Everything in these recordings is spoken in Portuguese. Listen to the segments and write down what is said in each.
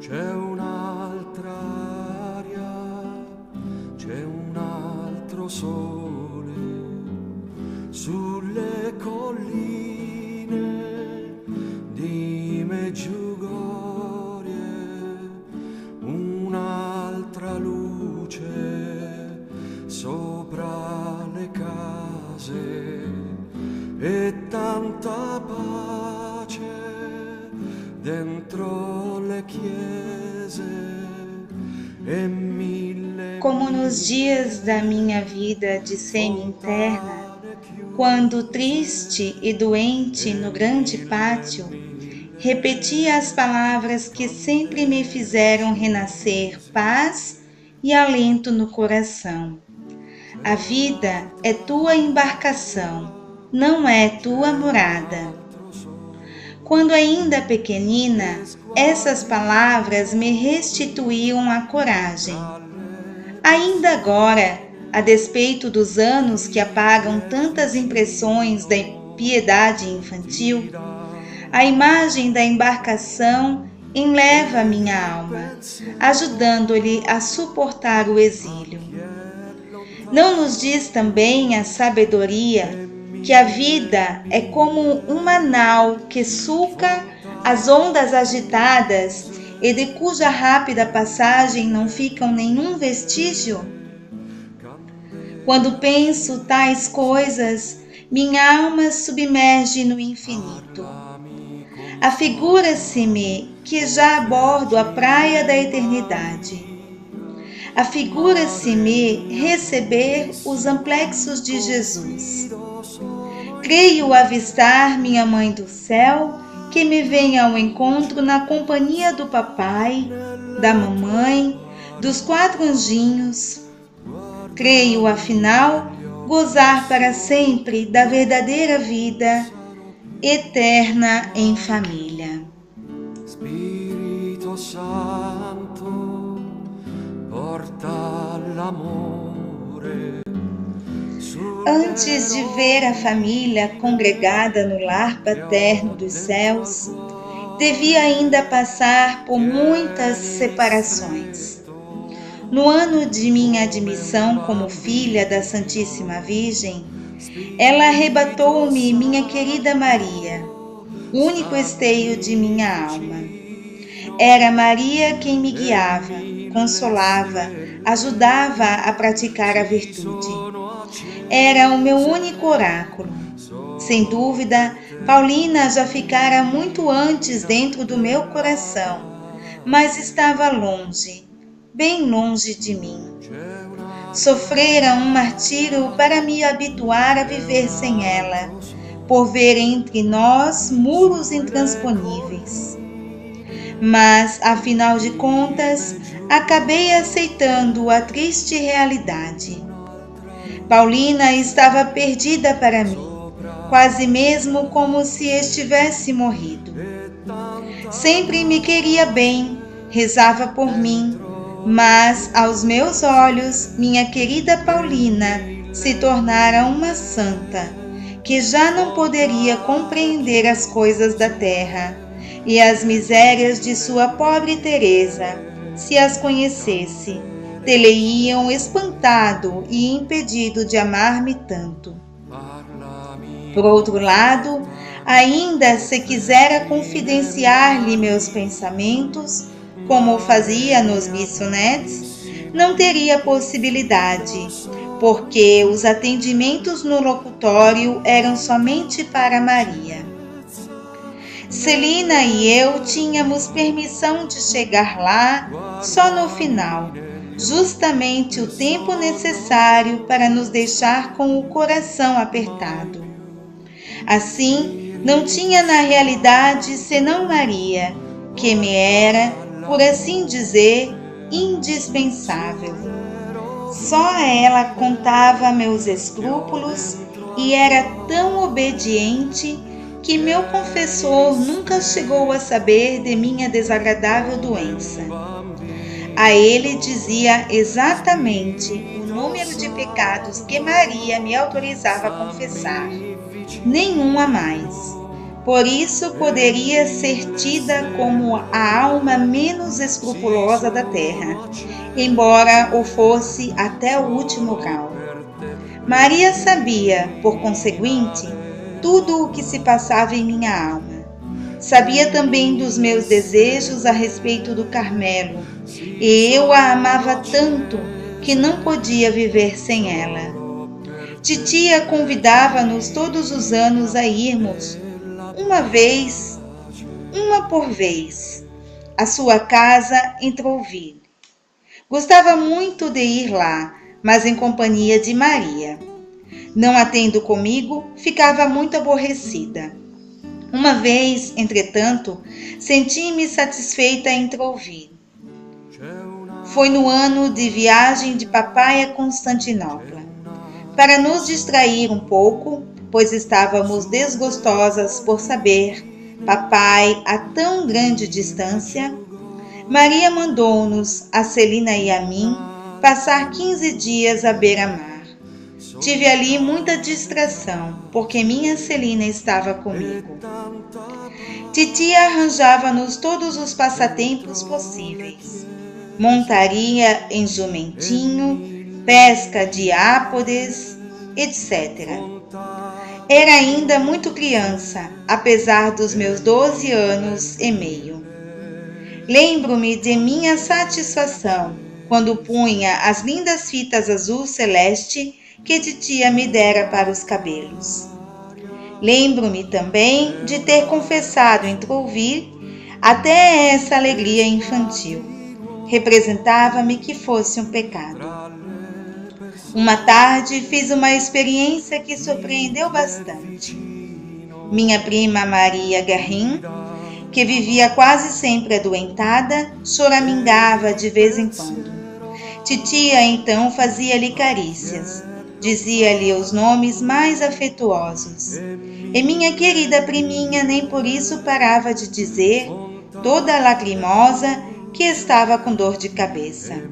C'è un'altra aria, c'è un altro sole sulle colline di Medjugorje, un'altra luce sopra le case e tanta pace dentro le chiese e mille. Como nos dias da minha vida de semi-interna, quando triste e doente no grande pátio, repetia as palavras que sempre me fizeram renascer paz e alento no coração. A vida é tua embarcação, não é tua morada. Quando ainda pequenina, essas palavras me restituíam a coragem. Ainda agora, a despeito dos anos que apagam tantas impressões da piedade infantil, a imagem da embarcação enleva minha alma, ajudando-lhe a suportar o exílio. Não nos diz também a sabedoria que a vida é como uma nau que sulca as ondas agitadas e de cuja rápida passagem não fica nenhum vestígio? Quando penso tais coisas, minha alma submerge no infinito. Afigura-se-me que já abordo a praia da eternidade. Afigura-se-me receber os amplexos de Jesus. Creio avistar minha Mãe do Céu, que me vem ao encontro na companhia do papai, da mamãe, dos 4 anjinhos. Creio, afinal, gozar para sempre da verdadeira vida eterna em família. Spirito Santo, porta l'amore. Antes de ver a família congregada no lar paterno dos céus, devia ainda passar por muitas separações. No ano de minha admissão como filha da Santíssima Virgem, ela arrebatou-me minha querida Maria, único esteio de minha alma. Era Maria quem me guiava, consolava, ajudava a praticar a virtude. Era o meu único oráculo. Sem dúvida, Paulina já ficara muito antes dentro do meu coração, mas estava longe, bem longe de mim. Sofrera um martírio para me habituar a viver sem ela, por ver entre nós muros intransponíveis. Mas, afinal de contas, acabei aceitando a triste realidade. Paulina estava perdida para mim, quase mesmo como se estivesse morrido. Sempre me queria bem, rezava por mim, mas aos meus olhos, minha querida Paulina se tornara uma santa, que já não poderia compreender as coisas da terra e as misérias de sua pobre Teresa, se as conhecesse. Tê-lo-iam espantado e impedido de amar-me tanto. Por outro lado, ainda se quisera confidenciar-lhe meus pensamentos, como fazia nos missionetes, não teria possibilidade, porque os atendimentos no locutório eram somente para Maria. Celina e eu tínhamos permissão de chegar lá só no final, justamente o tempo necessário para nos deixar com o coração apertado. Assim, não tinha na realidade senão Maria, que me era, por assim dizer, indispensável. Só ela contava meus escrúpulos e era tão obediente que meu confessor nunca chegou a saber de minha desagradável doença. A ele dizia exatamente o número de pecados que Maria me autorizava a confessar, nenhum a mais. Por isso poderia ser tida como a alma menos escrupulosa da terra, embora o fosse até o último grau. Maria sabia, por conseguinte, tudo o que se passava em minha alma. Sabia também dos meus desejos a respeito do Carmelo, e eu a amava tanto que não podia viver sem ela. Titia convidava-nos todos os anos a irmos, uma por vez, à sua casa em Trouville. Gostava muito de ir lá, mas em companhia de Maria. Não a tendo comigo, ficava muito aborrecida. Uma vez, entretanto, senti-me satisfeita em Trouville. Foi no ano de viagem de papai a Constantinopla. Para nos distrair um pouco, pois estávamos desgostosas por saber papai a tão grande distância, Maria mandou-nos, a Celina e a mim, passar 15 dias à beira-mar. Tive ali muita distração, porque minha Celina estava comigo. Titia arranjava-nos todos os passatempos possíveis. Montaria em jumentinho, pesca de ápodes, etc. Era ainda muito criança, apesar dos meus 12 anos e meio. Lembro-me de minha satisfação quando punha as lindas fitas azul celeste que titia me dera para os cabelos. Lembro-me também de ter confessado em Trouville até essa alegria infantil. Representava-me que fosse um pecado. Uma tarde fiz uma experiência que surpreendeu bastante. Minha prima Maria Garrin, que vivia quase sempre adoentada, choramingava de vez em quando. Titia então fazia-lhe carícias, dizia-lhe os nomes mais afetuosos. E minha querida priminha nem por isso parava de dizer, toda lacrimosa, que estava com dor de cabeça.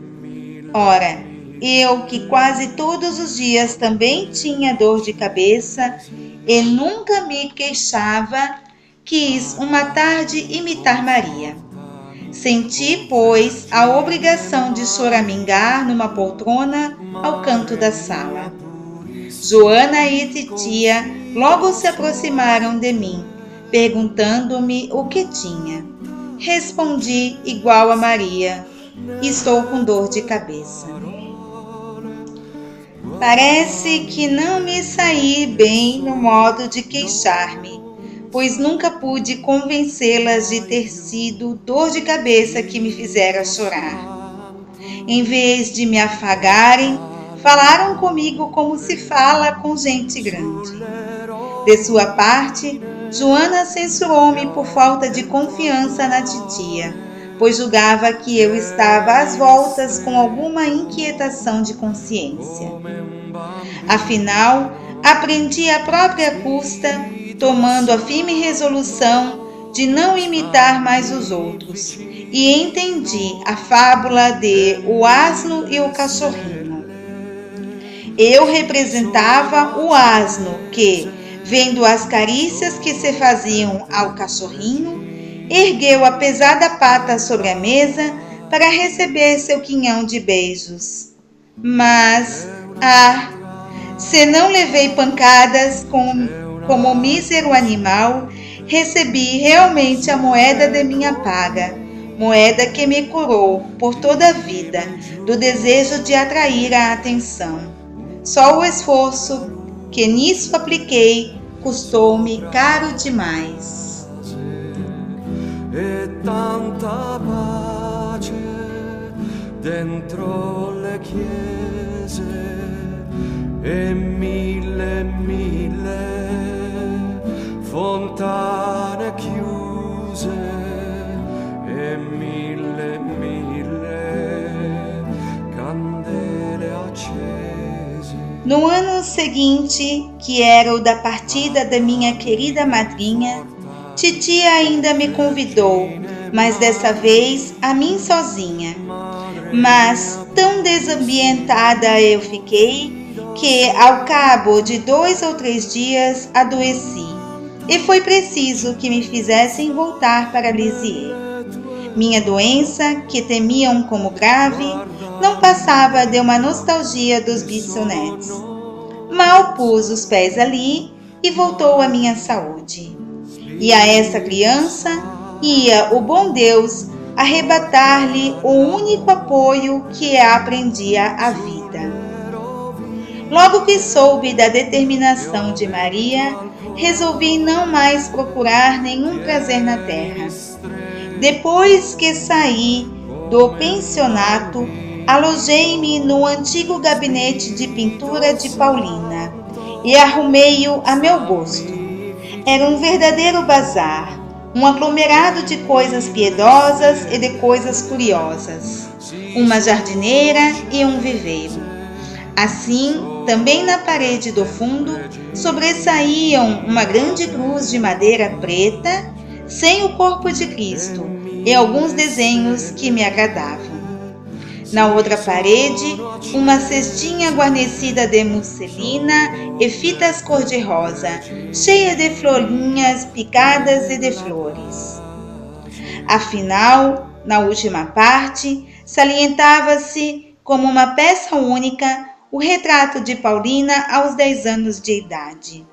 Ora, eu que quase todos os dias também tinha dor de cabeça e nunca me queixava, quis uma tarde imitar Maria. Senti, pois, a obrigação de choramingar numa poltrona ao canto da sala. Joana e titia logo se aproximaram de mim, perguntando-me o que tinha. Respondi igual a Maria: estou com dor de cabeça. Parece que não me saí bem no modo de queixar-me, pois nunca pude convencê-las de ter sido dor de cabeça que me fizera chorar. Em vez de me afagarem, falaram comigo como se fala com gente grande. De sua parte, Joana censurou-me por falta de confiança na titia, pois julgava que eu estava às voltas com alguma inquietação de consciência. Afinal, aprendi à própria custa, tomando a firme resolução de não imitar mais os outros, e entendi a fábula de O Asno e o Cachorrinho. Eu representava o asno que, vendo as carícias que se faziam ao cachorrinho, ergueu a pesada pata sobre a mesa para receber seu quinhão de beijos. Mas, se não levei pancadas como mísero animal, recebi realmente a moeda de minha paga, moeda que me curou por toda a vida do desejo de atrair a atenção. Só o esforço que nisso apliquei custou-me caro demais. E tanta pace dentro le chiese e mille fontane chiuse e mille candele accese. No ano seguinte, que era o da partida da minha querida madrinha, titia ainda me convidou, mas dessa vez a mim sozinha. Mas tão desambientada eu fiquei que, ao cabo de 2 ou 3 dias, adoeci. e foi preciso que me fizessem voltar para Lisieux. Minha doença, que temiam como grave, não passava de uma nostalgia dos Bissonnets. Mal pus os pés ali e voltou a minha saúde. E a essa criança ia o bom Deus arrebatar-lhe o único apoio que a prendia à vida. Logo que soube da determinação de Maria, resolvi não mais procurar nenhum prazer na terra. Depois que saí do pensionato, alojei-me no antigo gabinete de pintura de Paulina e arrumei-o a meu gosto. Era um verdadeiro bazar, um aglomerado de coisas piedosas e de coisas curiosas, uma jardineira e um viveiro. Assim, também na parede do fundo, sobressaíam uma grande cruz de madeira preta, sem o corpo de Cristo, e alguns desenhos que me agradavam. Na outra parede, uma cestinha guarnecida de musselina e fitas cor-de-rosa, cheia de florinhas picadas e de flores. Afinal, na última parte, salientava-se como uma peça única o retrato de Paulina aos 10 anos de idade.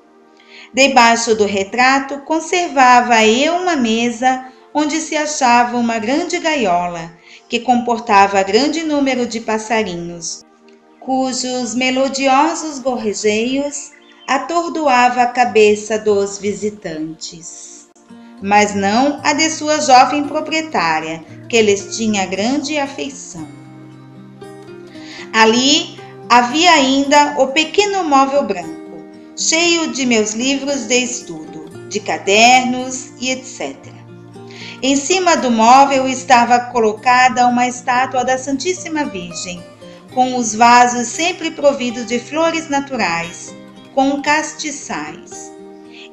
Debaixo do retrato conservava eu uma mesa onde se achava uma grande gaiola, que comportava grande número de passarinhos, cujos melodiosos gorjeios atordoava a cabeça dos visitantes, mas não a de sua jovem proprietária, que lhes tinha grande afeição. Ali havia ainda o pequeno móvel branco, cheio de meus livros de estudo, de cadernos e etc. Em cima do móvel estava colocada uma estátua da Santíssima Virgem, com os vasos sempre providos de flores naturais, com castiçais.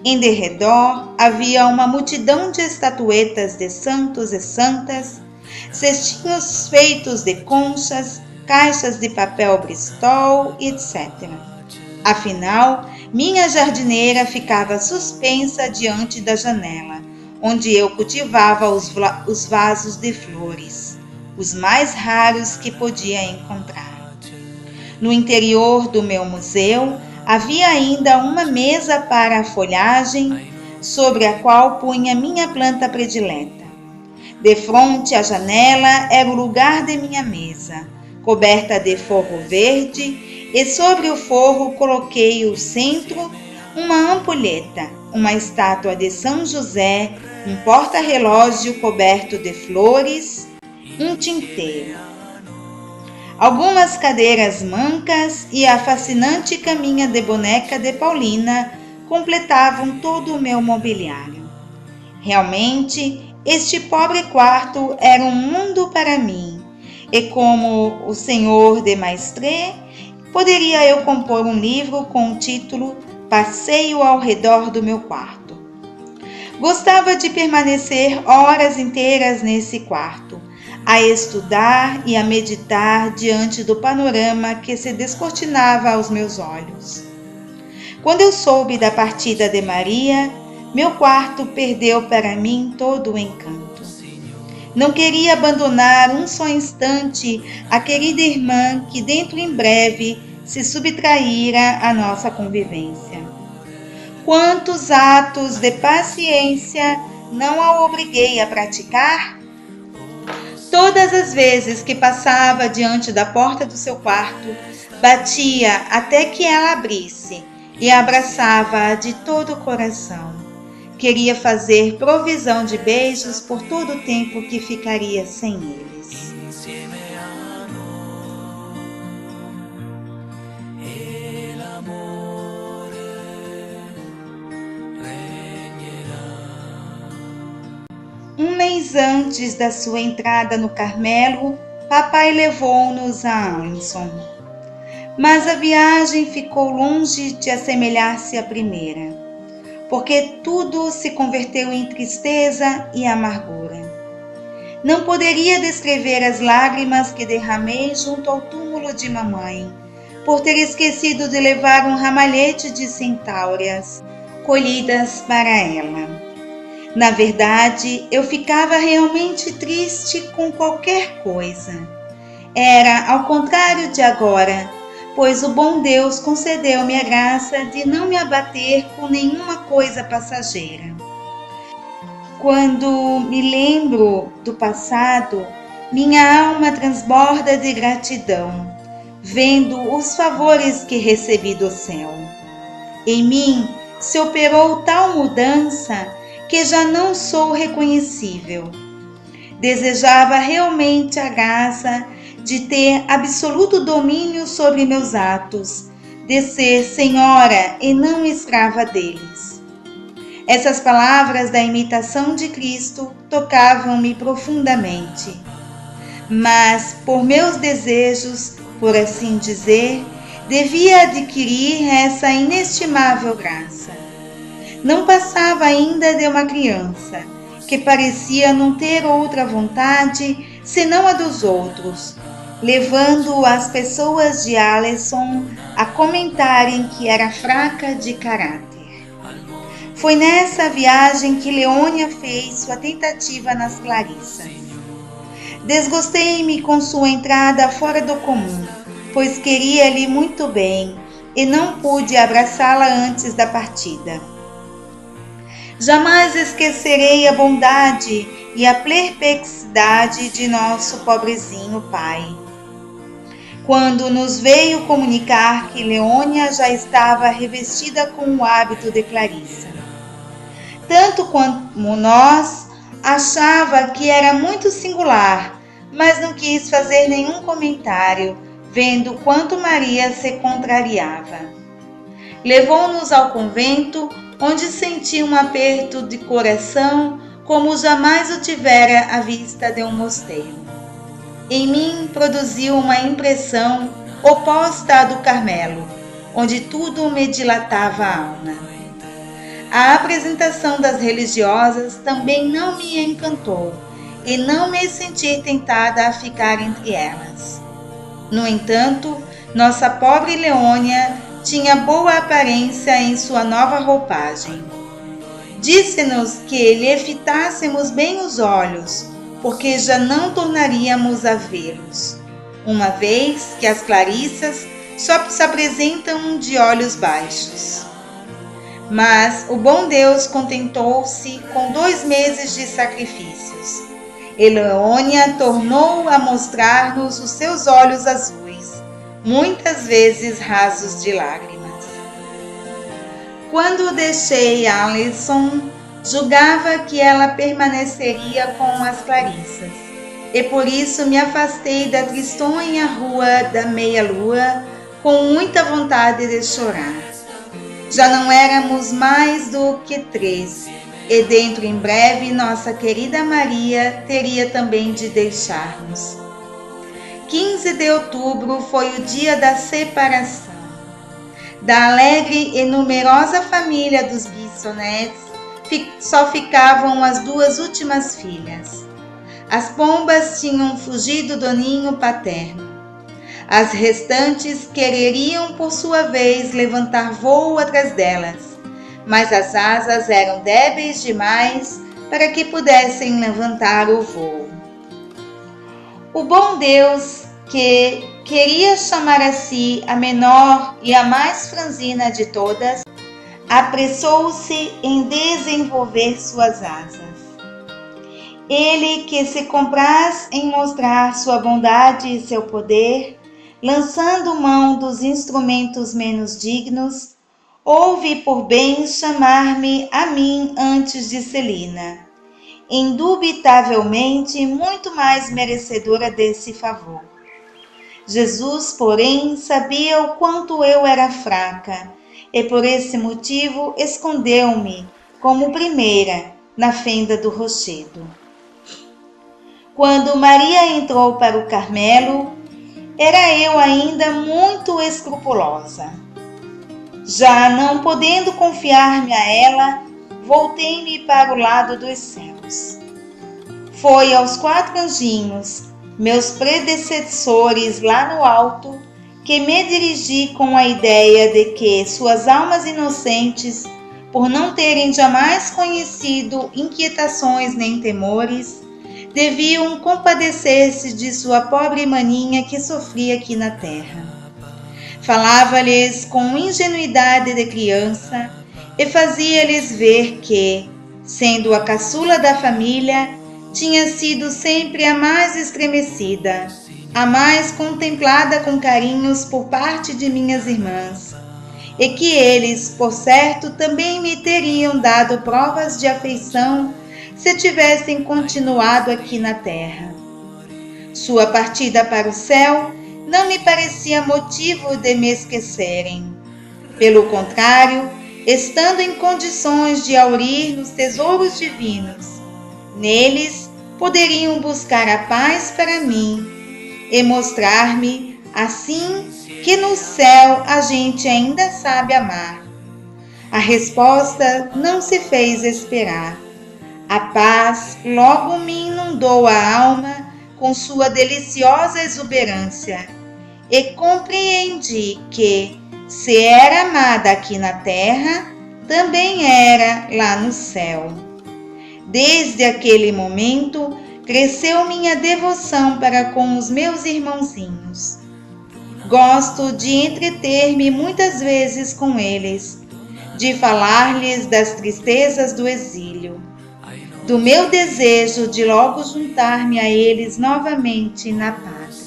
Em derredor havia uma multidão de estatuetas de santos e santas, cestinhos feitos de conchas, caixas de papel Bristol, etc. Afinal, minha jardineira ficava suspensa diante da janela, onde eu cultivava os vasos de flores, os mais raros que podia encontrar. No interior do meu museu havia ainda uma mesa para a folhagem, sobre a qual punha minha planta predileta. Defronte à janela era o lugar de minha mesa, coberta de forro verde, e sobre o forro coloquei o centro uma ampulheta, uma estátua de São José, um porta-relógio coberto de flores, um tinteiro, algumas cadeiras mancas e a fascinante caminha de boneca de Paulina completavam todo o meu mobiliário. Realmente, este pobre quarto era um mundo para mim, e como o senhor de Maistre, poderia eu compor um livro com o título Passeio ao redor do meu quarto. Gostava de permanecer horas inteiras nesse quarto, a estudar e a meditar diante do panorama que se descortinava aos meus olhos. Quando eu soube da partida de Maria, meu quarto perdeu para mim todo o encanto. Não queria abandonar um só instante a querida irmã que dentro em breve se subtraíra à nossa convivência. Quantos atos de paciência não a obriguei a praticar? Todas as vezes que passava diante da porta do seu quarto, batia até que ela abrisse e abraçava-a de todo o coração. Queria fazer provisão de beijos por todo o tempo que ficaria sem eles. Um mês antes da sua entrada no Carmelo, papai levou-nos a Alençon. Mas a viagem ficou longe de assemelhar-se à primeira, porque tudo se converteu em tristeza e amargura. Não poderia descrever as lágrimas que derramei junto ao túmulo de mamãe, por ter esquecido de levar um ramalhete de centáureas, colhidas para ela. Na verdade, eu ficava realmente triste com qualquer coisa. Era ao contrário de agora, pois o bom Deus concedeu-me a graça de não me abater com nenhuma coisa passageira. Quando me lembro do passado, minha alma transborda de gratidão, vendo os favores que recebi do céu. Em mim se operou tal mudança que já não sou reconhecível. Desejava realmente a graça de ter absoluto domínio sobre meus atos, de ser senhora e não escrava deles. Essas palavras da imitação de Cristo tocavam-me profundamente. Mas, por meus desejos, por assim dizer, devia adquirir essa inestimável graça. Não passava ainda de uma criança, que parecia não ter outra vontade senão a dos outros, levando as pessoas de Alisson a comentarem que era fraca de caráter. Foi nessa viagem que Leônia fez sua tentativa nas Clarissas. Desgostei-me com sua entrada fora do comum, pois queria-lhe muito bem e não pude abraçá-la antes da partida. Jamais esquecerei a bondade e a perplexidade de nosso pobrezinho pai, quando nos veio comunicar que Leônia já estava revestida com o hábito de Clarissa. Tanto como nós, achava que era muito singular, mas não quis fazer nenhum comentário, vendo quanto Maria se contrariava. Levou-nos ao convento, onde senti um aperto de coração como jamais o tivera à vista de um mosteiro. Em mim produziu uma impressão oposta à do Carmelo, onde tudo me dilatava a alma. A apresentação das religiosas também não me encantou e não me senti tentada a ficar entre elas. No entanto, nossa pobre Leônia tinha boa aparência em sua nova roupagem. Disse-nos que lhe fitássemos bem os olhos, porque já não tornaríamos a vê-los, uma vez que as Clarissas só se apresentam de olhos baixos. Mas o bom Deus contentou-se com 2 meses de sacrifícios. E Leônia tornou a mostrar-nos os seus olhos azuis, muitas vezes rasos de lágrimas. Quando deixei Alisson, julgava que ela permaneceria com as Clarissas, e por isso me afastei da tristonha rua da meia-lua com muita vontade de chorar. Já não éramos mais do que 3, e dentro em breve nossa querida Maria teria também de deixar-nos. 15 de outubro foi o dia da separação. Da alegre e numerosa família dos Bissonets, só ficavam as 2 últimas filhas. As pombas tinham fugido do ninho paterno. As restantes quereriam, por sua vez, levantar voo atrás delas, mas as asas eram débeis demais para que pudessem levantar o voo. O bom Deus, que queria chamar a si a menor e a mais franzina de todas, apressou-se em desenvolver suas asas. Ele que se compraz em mostrar sua bondade e seu poder, lançando mão dos instrumentos menos dignos, houve por bem chamar-me a mim antes de Celina, indubitavelmente muito mais merecedora desse favor. Jesus, porém, sabia o quanto eu era fraca, e por esse motivo escondeu-me, como primeira, na fenda do rochedo. Quando Maria entrou para o Carmelo, era eu ainda muito escrupulosa. Já não podendo confiar-me a ela, voltei-me para o lado dos céus. Foi aos 4 anjinhos, meus predecessores lá no alto, que me dirigi com a ideia de que suas almas inocentes por não terem jamais conhecido inquietações nem temores, deviam compadecer-se de sua pobre maninha que sofria aqui na terra. Falava-lhes com ingenuidade de criança e fazia-lhes ver que, sendo a caçula da família, tinha sido sempre a mais estremecida, a mais contemplada com carinhos por parte de minhas irmãs, e que eles, por certo, também me teriam dado provas de afeição se tivessem continuado aqui na terra. Sua partida para o céu não me parecia motivo de me esquecerem. Pelo contrário, estando em condições de aurir nos tesouros divinos, neles poderiam buscar a paz para mim e mostrar-me, assim, que no céu a gente ainda sabe amar. A resposta não se fez esperar. A paz logo me inundou a alma com sua deliciosa exuberância e compreendi que, se era amada aqui na terra, também era lá no céu. Desde aquele momento, cresceu minha devoção para com os meus irmãozinhos. Gosto de entreter-me muitas vezes com eles, de falar-lhes das tristezas do exílio, do meu desejo de logo juntar-me a eles novamente na pátria.